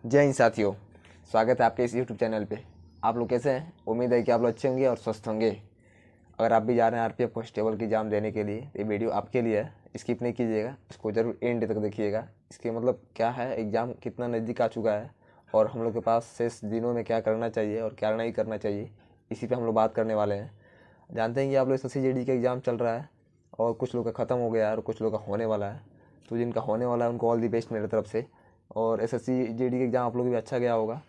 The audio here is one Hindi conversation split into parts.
जय हिंद साथियों। स्वागत है आपके इस यूट्यूब चैनल पे। आप लोग कैसे हैं? उम्मीद है कि आप लोग अच्छे होंगे और स्वस्थ होंगे। अगर आप भी जा रहे हैं आरपीएफ कांस्टेबल की एग्जाम देने के लिए, ये वीडियो आपके लिए है। स्किप नहीं कीजिएगा, इसको जरूर एंड तक देखिएगा। इसके मतलब क्या है, एग्ज़ाम कितना नज़दीक आ चुका है और हम लोग के पास शेष दिनों में क्या करना चाहिए और क्या नहीं करना चाहिए, इसी पर हम लोग बात करने वाले हैं। जानते हैं कि आप लोग SSC GD का एग्ज़ाम चल रहा है और कुछ लोग का ख़त्म हो गया है और कुछ लोग का होने वाला है। तो जिनका होने वाला है उनको ऑल दी बेस्ट मेरी तरफ से। और SSC GD का एग्ज़ाम आप लोग भी अच्छा गया होगा।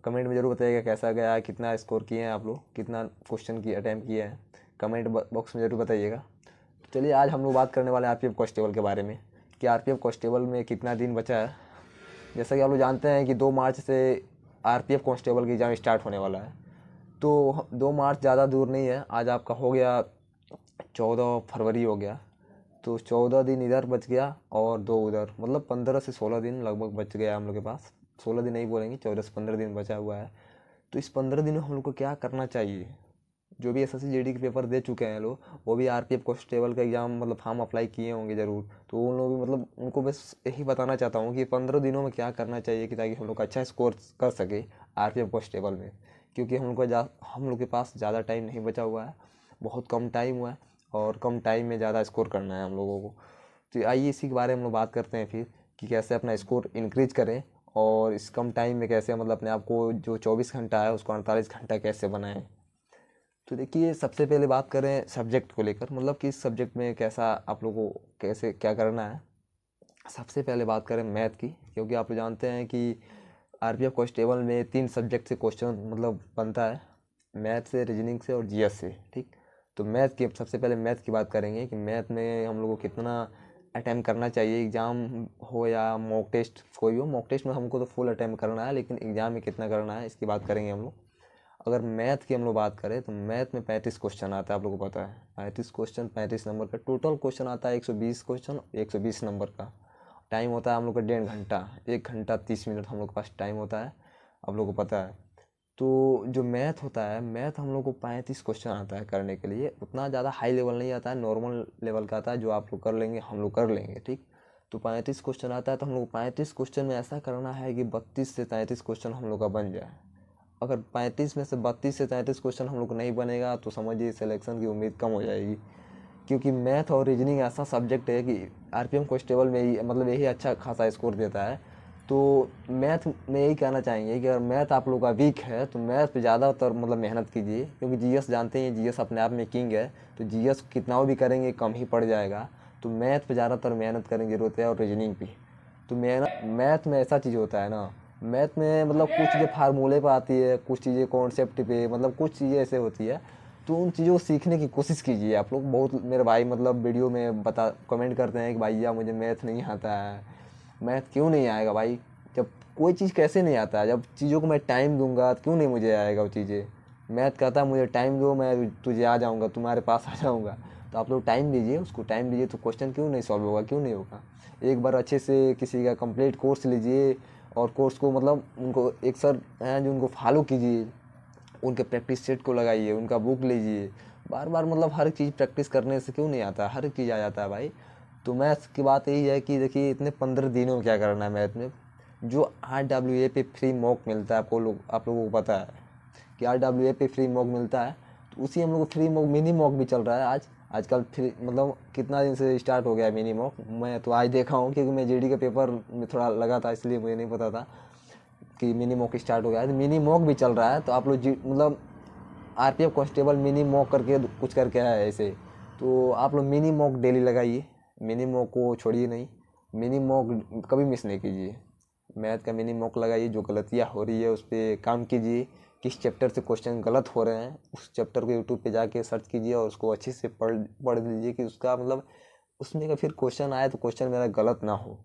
कमेंट में ज़रूर बताइएगा कैसा गया है, कितना स्कोर किए हैं आप लोग, कितना क्वेश्चन की अटैम्प्ट किए हैं। कमेंट बॉक्स में ज़रूर बताइएगा। तो चलिए आज हम लोग बात करने वाले हैं आरपीएफ कांस्टेबल के बारे में कि आरपीएफ कांस्टेबल में कितना दिन बचा है। जैसा कि आप लोग जानते हैं कि 2 मार्च से आरपीएफ कांस्टेबल की एग्ज़ाम स्टार्ट होने वाला है। तो 2 मार्च ज़्यादा दूर नहीं है। आज आपका हो गया 14 फरवरी हो गया। तो 14 दिन इधर बच गया और 2 उधर, मतलब 15 से 16 दिन लगभग बच गया हम लोग के पास। 16 दिन नहीं बोलेंगे, 14 से 15 दिन बचा हुआ है। तो इस 15 दिन में हम लोग को क्या करना चाहिए? जो भी SSC GD के पेपर दे चुके हैं लोग, वो भी आरपीएफ कांस्टेबल का एग्ज़ाम मतलब फॉर्म अप्लाई किए होंगे ज़रूर। तो उन लोग भी मतलब उनको बस यही बताना चाहता हूँ कि 15 दिनों में क्या करना चाहिए कि ताकि हम लोग अच्छा स्कोर कर सके आरपीएफ कांस्टेबल में। क्योंकि हम लोग के पास ज़्यादा टाइम नहीं बचा हुआ है, बहुत कम टाइम हुआ है और कम टाइम में ज़्यादा स्कोर करना है हम लोगों को। तो आइए इसी के बारे में हम लोग बात करते हैं फिर कि कैसे अपना स्कोर इंक्रीज करें और इस कम टाइम में कैसे मतलब अपने आप को जो 24 घंटा है उसको 48 घंटा कैसे बनाएं। तो देखिए, सबसे पहले बात करें सब्जेक्ट को लेकर, मतलब कि इस सब्जेक्ट में कैसा आप लोगों को कैसे क्या करना है। सबसे पहले बात करें मैथ की, क्योंकि आप लोग जानते हैं कि आरपीएफ कांस्टेबल में 3 सब्जेक्ट से क्वेश्चन मतलब बनता है, मैथ से, रीजनिंग से और जीएस से। ठीक, तो मैथ की सबसे पहले मैथ की बात करेंगे कि मैथ में हम लोग को कितना अटैम्प्ट करना चाहिए। एग्ज़ाम हो या मॉक टेस्ट, कोई हो, मॉक टेस्ट में हमको तो फुल अटैम्प्ट करना है, लेकिन एग्ज़ाम में कितना करना है इसकी बात करेंगे हम लोग। अगर मैथ की हम लोग बात करें तो मैथ में 35 क्वेश्चन आता है, आप लोगों को पता है। 35 क्वेश्चन, 35 नंबर का टोटल क्वेश्चन आता है। 120 क्वेश्चन, 120 नंबर का। टाइम होता है हम लोग का 1.5 घंटा, 1 घंटा 30 मिनट हम लोग के पास टाइम होता है, आप लोग को पता है। तो जो मैथ होता है, मैथ हम लोग को 35 क्वेश्चन आता है करने के लिए। उतना ज़्यादा हाई लेवल नहीं आता है, नॉर्मल लेवल का आता है, जो आप लोग कर लेंगे हम लोग कर लेंगे। ठीक, तो 35 क्वेश्चन आता है। तो हम लोग 35 क्वेश्चन में ऐसा करना है कि 32 से 33 क्वेश्चन हम लोग का बन जाए। अगर 35 में से 32 से 33 क्वेश्चन हम लोग को नहीं बनेगा तो समझिए सिलेक्शन की उम्मीद कम हो जाएगी। क्योंकि मैथ और रीजनिंग ऐसा सब्जेक्ट है कि आरपीएम कांस्टेबल में ही मतलब यही अच्छा खासा स्कोर देता है। तो मैथ में यही कहना चाहेंगे कि अगर मैथ आप लोग का वीक है तो मैथ पे ज़्यादातर मतलब मेहनत कीजिए, क्योंकि जीएस जानते हैं, जीएस अपने आप में किंग है। तो जीएस कितना भी करेंगे कम ही पड़ जाएगा। तो मैथ पे ज़्यादातर मेहनत करने की ज़रूरत है और रीजनिंग पे। तो मैथ में ऐसा चीज़ होता है ना, मैथ में मतलब कुछ चीज़ें फार्मूले पे आती है, कुछ चीज़ें कॉन्सेप्ट पे, मतलब कुछ चीज़ें ऐसे होती है। तो उन चीज़ों को सीखने की कोशिश कीजिए आप लोग। बहुत मेरे भाई मतलब वीडियो में बता कमेंट करते हैं कि भैया मुझे मैथ नहीं आता है। मैथ क्यों नहीं आएगा भाई? जब कोई चीज़ कैसे नहीं आता है, जब चीज़ों को मैं टाइम दूंगा तो क्यों नहीं मुझे आएगा वो चीज़ें। मैथ कहता है मुझे टाइम दो, मैं तुझे आ जाऊँगा, तुम्हारे पास आ जाऊँगा। तो आप लोग टाइम दीजिए, उसको टाइम दीजिए तो क्वेश्चन क्यों नहीं सॉल्व होगा, क्यों नहीं होगा। एक बार अच्छे से किसी का कंप्लीट कोर्स लीजिए और कोर्स को मतलब उनको एक सर हैं जो उनको फॉलो कीजिए, उनके प्रैक्टिस सेट को लगाइए, उनका बुक लीजिए। बार बार मतलब हर चीज़ प्रैक्टिस करने से क्यों नहीं आता, हर चीज़ आ जाता है भाई। तो मैथ्स की बात यही है कि देखिए इतने 15 दिनों में क्या करना है मैथ में। जो RWA पे फ्री मॉक मिलता है, आप लोगों को पता है कि RWA पे फ्री मॉक मिलता है। तो उसी हम लोग को फ्री मॉक, मिनी मॉक भी चल रहा है आजकल फ्री, मतलब कितना दिन से स्टार्ट हो गया है मिनी मॉक। मैं तो आज देखा हूँ क्योंकि मैं GD के पेपर में थोड़ा लगा था, इसलिए मुझे नहीं पता था कि मिनी मॉक स्टार्ट हो गया है। तो मिनी मॉक भी चल रहा है। तो आप लोग मतलब आरपीएफ कांस्टेबल मिनी मॉक करके कुछ करके है ऐसे। तो आप लोग मिनी मॉक डेली लगाइए, मिनी मॉक को छोड़िए नहीं, मिनी मॉक कभी मिस नहीं कीजिए। मैथ का मिनी मॉक लगाइए, जो गलतियाँ हो रही है उस पर काम कीजिए। किस चैप्टर से क्वेश्चन गलत हो रहे हैं उस चैप्टर को यूट्यूब पे जाके सर्च कीजिए और उसको अच्छे से पढ़ लीजिए कि उसका मतलब उसमें का फिर क्वेश्चन आए तो क्वेश्चन मेरा गलत ना हो।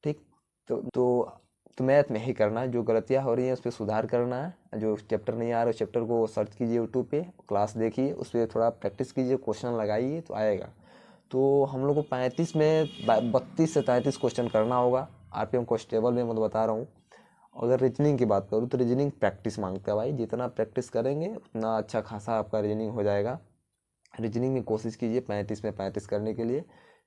ठीक, तो मैथ में ही करना है, जो गलतियाँ हो रही हैं उस पर सुधार करना है। जो चैप्टर नहीं आ रहा उस चैप्टर को सर्च कीजिए यूट्यूब पे, क्लास देखिए, उस पर थोड़ा प्रैक्टिस कीजिए, क्वेश्चन लगाइए तो आएगा। तो हम लोग को 35 में 32 से 33 क्वेश्चन करना होगा आरपीएम कांस्टेबल में, मैं बता रहा हूँ। अगर रीजनिंग की बात करूँ तो रीजनिंग प्रैक्टिस मांगता है भाई, जितना प्रैक्टिस करेंगे उतना अच्छा खासा आपका रीजनिंग हो जाएगा। रीजनिंग में कोशिश कीजिए 35 में 35 करने के लिए,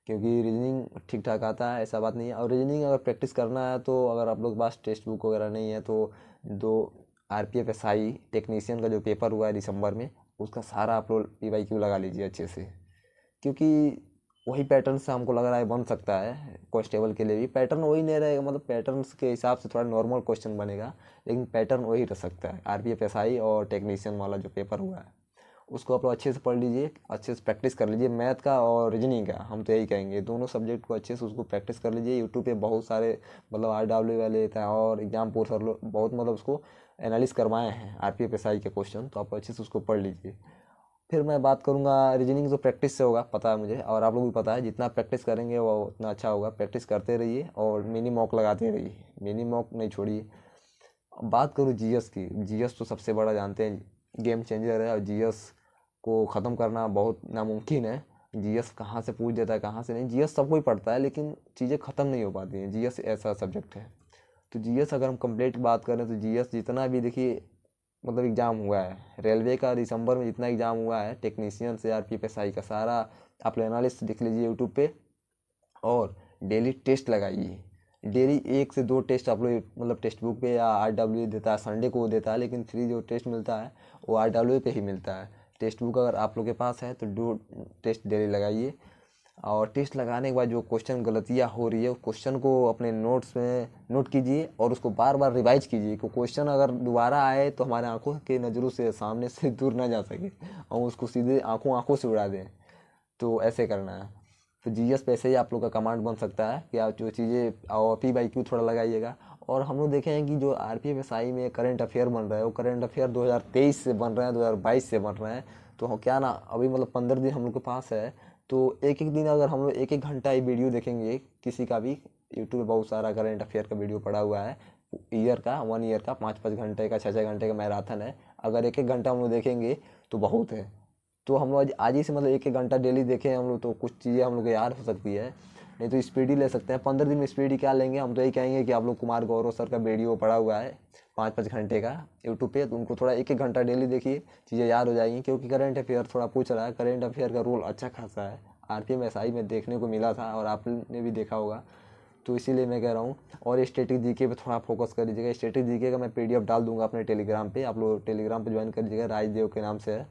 क्योंकि रीजनिंग ठीक ठाक आता है, ऐसा बात नहीं है। और रीजनिंग अगर प्रैक्टिस करना है तो अगर आप लोग के पास टेक्स्ट बुक वगैरह नहीं है तो दो RPF SI टेक्नीशियन का जो पेपर हुआ है दिसंबर में, उसका सारा आप लोग PYQ लगा लीजिए अच्छे से, क्योंकि वही पैटर्न से हमको लग रहा है बन सकता है कांस्टेबल के लिए भी। पैटर्न वही नहीं रहेगा, मतलब पैटर्न्स के हिसाब से थोड़ा नॉर्मल क्वेश्चन बनेगा, लेकिन पैटर्न वही रह सकता है। RPF SI और टेक्नीशियन वाला जो पेपर हुआ है उसको आप लोग अच्छे से पढ़ लीजिए, अच्छे से प्रैक्टिस कर लीजिए। मैथ का और रीजनिंग का हम तो यही कहेंगे, दोनों सब्जेक्ट को अच्छे से उसको प्रैक्टिस कर लीजिए। यूट्यूब पे बहुत सारे मतलब RW वाले था और एग्जाम पोर्टल बहुत मतलब उसको एनालिस करवाए हैं RPF SI के क्वेश्चन, तो आप अच्छे से उसको पढ़ लीजिए। फिर मैं बात करूँगा रीजनिंग, तो प्रैक्टिस से होगा, पता है मुझे और आप लोग भी पता है, जितना प्रैक्टिस करेंगे वो उतना अच्छा होगा। प्रैक्टिस करते रहिए और मिनी मॉक लगाते रहिए, मिनी मॉक नहीं छोड़िए। अब बात करूँ GS की, GS तो सबसे बड़ा जानते हैं गेम चेंजर है, और GS को ख़त्म करना बहुत नामुमकिन है। GS कहाँ से पूछ देता है कहाँ से नहीं, GS सब कोई पढ़ता है लेकिन चीज़ें ख़त्म नहीं हो पाती हैं। GS ऐसा सब्जेक्ट है। तो GS अगर हम कंप्लीट बात करें तो GS जितना भी देखिए मतलब एग्ज़ाम हुआ है रेलवे का दिसंबर में, जितना एग्ज़ाम हुआ है टेक्नीशियन से RPF SI का, सारा आप एनालिस्ट देख लीजिए यूट्यूब पे। और डेली टेस्ट लगाइए, डेली 1 से 2 टेस्ट आप लोग मतलब टेक्स्ट बुक पे या RW देता है, संडे को वो देता है, लेकिन फ्री जो टेस्ट मिलता है वो RW पे ही मिलता है। टेक्स्ट बुक अगर आप लोग के पास है तो 2 टेस्ट डेली लगाइए। और टेस्ट लगाने के बाद जो क्वेश्चन गलतियाँ हो रही है उस क्वेश्चन को अपने नोट्स में नोट कीजिए और उसको बार बार रिवाइज कीजिए, कि क्वेश्चन अगर दोबारा आए तो हमारे आंखों के नज़रों से सामने से दूर ना जा सके और उसको सीधे आंखों आंखों से उड़ा दें। तो ऐसे करना है। तो GS पे ऐसे ही आप लोग का कमांड बन सकता है कि आप जो चीज़ें और PYQ थोड़ा लगाइएगा। और हम लोग देखे हैं कि जो RPF SI में करंट अफेयर बन रहा है वो करंट अफेयर 2023 से बन रहे हैं, 2022 से बन रहे हैं। तो क्या ना अभी मतलब 15 दिन हम लोग के पास है, तो एक एक दिन अगर हम लोग एक एक घंटा ही वीडियो देखेंगे किसी का भी, यूट्यूब पे बहुत सारा करंट अफेयर का वीडियो पड़ा हुआ है, ईयर का 1 ईयर का 5-5 घंटे का 6-6 घंटे का मैराथन है। अगर एक एक घंटा हम लोग देखेंगे तो बहुत है। तो हम लोग आज ही से मतलब एक एक घंटा डेली देखें हम लोग तो कुछ चीज़ें हम लोग को याद हो सकती है। नहीं तो स्पीड ही ले सकते हैं, 15 दिन में स्पीड ही क्या लेंगे। हम तो यही कहेंगे कि आप लोग कुमार गौरव सर का वीडियो पड़ा हुआ है 5-5 घंटे का यूट्यूब पे, तो उनको थोड़ा एक एक घंटा डेली देखिए, चीज़ें याद हो जाएंगी। क्योंकि करंट अफेयर थोड़ा पूछ रहा है, करंट अफेयर का रोल अच्छा खासा है, RPF SI में देखने को मिला था और आपने भी देखा होगा। तो इसीलिए मैं कह रहा हूँ। और स्टैटिक जीके पे थोड़ा फोकस कर लीजिएगा। स्टैटिक जीके का मैं PDF डाल दूंगा अपने टेलीग्राम पे, आप लोग टेलीग्राम पे ज्वाइन कर लीजिएगा, राजदेव के नाम से है,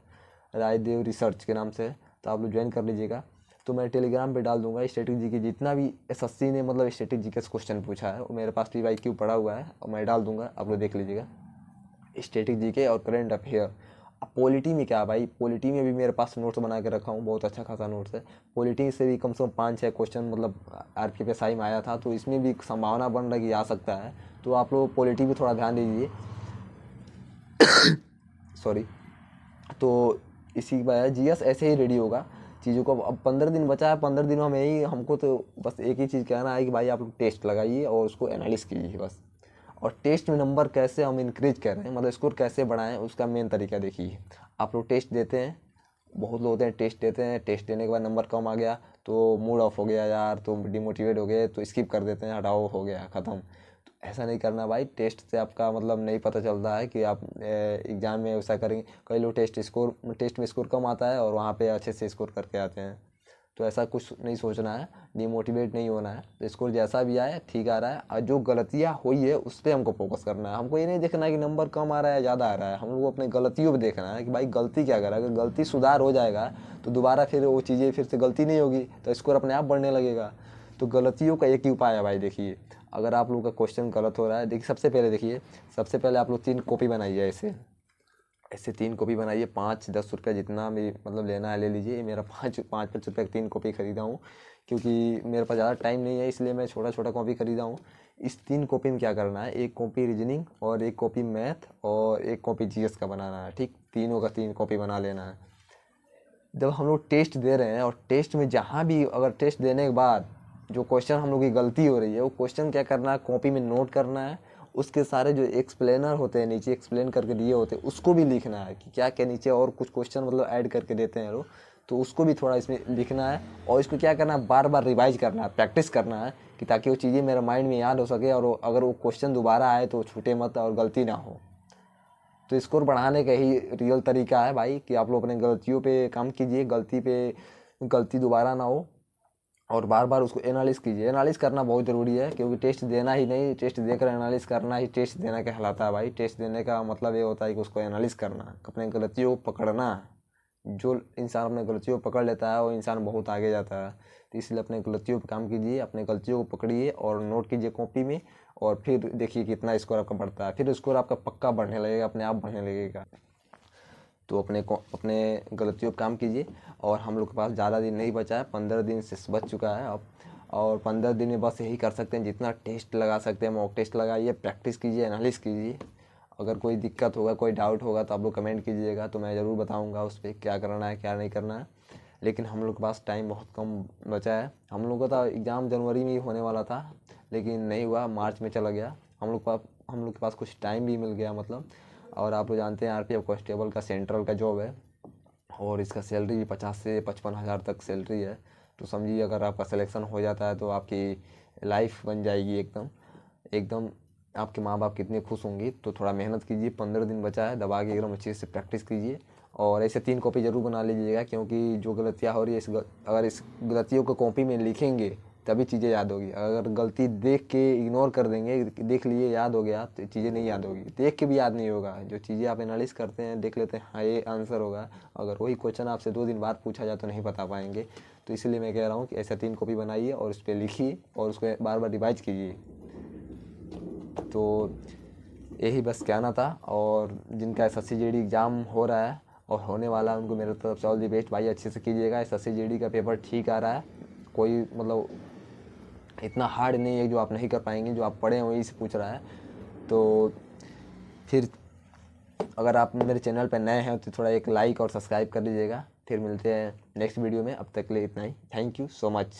राजदेव रिसर्च के नाम से, तो आप लोग ज्वाइन कर लीजिएगा। तो मैं टेलीग्राम पे डाल दूंगा स्टैटिक जीके, जितना भी SSC ने मतलब स्टैटिक जीके से क्वेश्चन पूछा है वो मेरे पास PYQ पड़ा हुआ है और मैं डाल दूंगा, आप लोग देख लीजिएगा। स्टैटिक जीके और करंट अफेयर। अब पॉलिटी में क्या भाई, पॉलिटी में भी मेरे पास नोट्स बना के रखा हूँ, बहुत अच्छा खासा नोट्स है। पॉलिटी से भी कम से कम 5-6 क्वेश्चन मतलब RPF SI में आया था, तो इसमें भी संभावना बन रहा है कि आ सकता है। तो आप लोग पॉलिटी भी थोड़ा ध्यान दीजिए, सॉरी। तो इसी के बाद GS ऐसे ही रेडी होगा चीज़ों को। अब 15 दिन बचा है, 15 दिनों में ही हमको तो बस एक ही चीज़ कहना है कि भाई आप लोग टेस्ट लगाइए और उसको एनालिस कीजिए बस। और टेस्ट में नंबर कैसे हम इंक्रीज कर रहे हैं, मतलब स्कोर कैसे बढ़ाएं, उसका मेन तरीका देखिए। आप लोग टेस्ट देते हैं, बहुत लोग होते हैं टेस्ट देते हैं, टेस्ट देने के बाद नंबर कम आ गया तो मूड ऑफ हो गया यार, तो डिमोटिवेट हो गए तो स्किप कर देते हैं, हटाओ हो गया ख़त्म। तो ऐसा नहीं करना भाई। टेस्ट से आपका मतलब नहीं पता चलता है कि आप एग्ज़ाम में ऐसा करेंगे। कई लोग टेस्ट में स्कोर कम आता है और वहाँ पे अच्छे से स्कोर करके आते हैं। तो ऐसा कुछ नहीं सोचना है, डिमोटिवेट नहीं होना है। तो स्कोर जैसा भी आए ठीक आ रहा है, और जो गलतियाँ हुई है उस पर हमको फोकस करना है। हमको ये नहीं देखना है कि नंबर कम आ रहा है ज़्यादा आ रहा है, हम लोग को अपने गलतियों पे देखना है कि भाई गलती क्या करा। अगर गलती सुधार हो जाएगा तो दोबारा फिर वो चीज़ें फिर से गलती नहीं होगी, तो स्कोर अपने आप बढ़ने लगेगा। तो गलतियों का एक ही उपाय है भाई, देखिए अगर आप लोग का क्वेश्चन गलत हो रहा है, देखिए सबसे पहले देखिए, सबसे पहले आप लोग 3 कॉपी बनाइए, ऐसे ऐसे 3 कॉपी बनाइए। 5-10 रुपये जितना भी मतलब लेना है ले लीजिए। ये मेरा 5-5 रुपये की 3 कॉपी खरीदा हूँ, क्योंकि मेरे पास ज़्यादा टाइम नहीं है, इसलिए मैं छोटा छोटा कॉपी खरीदा हूँ। इस 3 कॉपी में क्या करना है, एक कॉपी रीजनिंग और एक कॉपी मैथ और एक कॉपी GS का बनाना है, ठीक। तीनों का 3 कॉपी बना लेना है। जब हम लोग टेस्ट दे रहे हैं और टेस्ट में जहाँ भी अगर टेस्ट देने के बाद जो क्वेश्चन हम लोग की गलती हो रही है, वो क्वेश्चन क्या करना है, कॉपी में नोट करना है। उसके सारे जो एक्सप्लेनर होते हैं नीचे एक्सप्लेन करके दिए होते हैं उसको भी लिखना है कि क्या क्या नीचे और कुछ क्वेश्चन मतलब ऐड करके देते हैं लोग, तो उसको भी थोड़ा इसमें लिखना है। और इसको क्या करना है, बार बार रिवाइज करना है, प्रैक्टिस करना है, कि ताकि वो चीज़ें मेरे माइंड में याद हो सके और अगर वो क्वेश्चन दोबारा आए तो छूटे मत और गलती ना हो। तो स्कोर बढ़ाने का ही रियल तरीका है भाई, कि आप लोग अपने गलतियों पे काम कीजिए, गलती दोबारा ना हो। और बार बार उसको एनालिस कीजिए। एनालिस करना बहुत ज़रूरी है, क्योंकि टेस्ट देना ही नहीं, टेस्ट देकर एनालिस करना ही टेस्ट देना कहलाता है भाई। टेस्ट देने का मतलब ये होता है कि उसको एनालिस करना, अपने गलतियों को पकड़ना। जो इंसान अपने गलतियों को पकड़ लेता है वो इंसान बहुत आगे जाता है। तो इसलिए अपने गलतियों पर काम कीजिए, अपने गलतियों को पकड़िए और नोट कीजिए कॉपी में, और फिर देखिए कितना स्कोर आपका बढ़ता है। फिर स्कोर आपका पक्का बढ़ने लगेगा, अपने आप बढ़ने लगेगा। तो अपने गलतियों पर काम कीजिए। और हम लोग के पास ज़्यादा दिन नहीं बचा है, 15 दिन से बच चुका है अब। और 15 दिन में बस यही कर सकते हैं, जितना टेस्ट लगा सकते हैं मॉक टेस्ट लगाइए, प्रैक्टिस कीजिए, एनालिस कीजिए। अगर कोई दिक्कत होगा, कोई डाउट होगा तो आप लोग कमेंट कीजिएगा, तो मैं ज़रूर बताऊंगा उस पर क्या करना है क्या नहीं करना है। लेकिन हम लोग के पास टाइम बहुत कम बचा है। हम लोग का तो एग्ज़ाम जनवरी में ही होने वाला था, लेकिन नहीं हुआ, मार्च में चला गया। हम लोग के पास कुछ टाइम भी मिल गया मतलब। और आप लोग जानते हैं आरपीएफ कांस्टेबल का सेंट्रल का जॉब है, और इसका सैलरी भी 50 से 55 हज़ार तक सैलरी है। तो समझिए अगर आपका सिलेक्शन हो जाता है तो आपकी लाइफ बन जाएगी एकदम एकदम। आपके माँ बाप कितने खुश होंगे। तो थोड़ा मेहनत कीजिए, 15 दिन बचा है, दबा के एकदम अच्छे से प्रैक्टिस कीजिए। और ऐसे 3 कॉपी ज़रूर बना लीजिएगा, क्योंकि जो गलतियाँ हो रही है अगर इस गलतियों को कॉपी में लिखेंगे तभी चीज़ें याद होगी। अगर गलती देख के इग्नोर कर देंगे, देख लिए याद हो गया, तो चीज़ें नहीं याद होगी। देख के भी याद नहीं होगा। जो चीज़ें आप एनालिस करते हैं, देख लेते हैं हाँ ये आंसर होगा, अगर वही क्वेश्चन आपसे 2 दिन बाद पूछा जाए तो नहीं बता पाएंगे। तो इसलिए मैं कह रहा हूँ कि ऐसे 3 कॉपी बनाइए और उस पर लिखिए और उसको बार बार रिवाइज कीजिए। तो यही बस कहना था। और जिनका एसएससी जीडी एग्ज़ाम हो रहा है और होने वाला है, उनको मेरे तरफ से ऑल दी बेस्ट भाई। अच्छे से कीजिएगा, एसएससी जीडी का पेपर ठीक आ रहा है, कोई मतलब इतना हार्ड नहीं है जो आप नहीं कर पाएंगे। जो आप पढ़े हैं वही से पूछ रहा है। तो फिर अगर आप मेरे चैनल पर नए हैं तो थोड़ा एक लाइक और सब्सक्राइब कर लीजिएगा। फिर मिलते हैं नेक्स्ट वीडियो में, अब तक के लिए इतना ही। Thank you so much.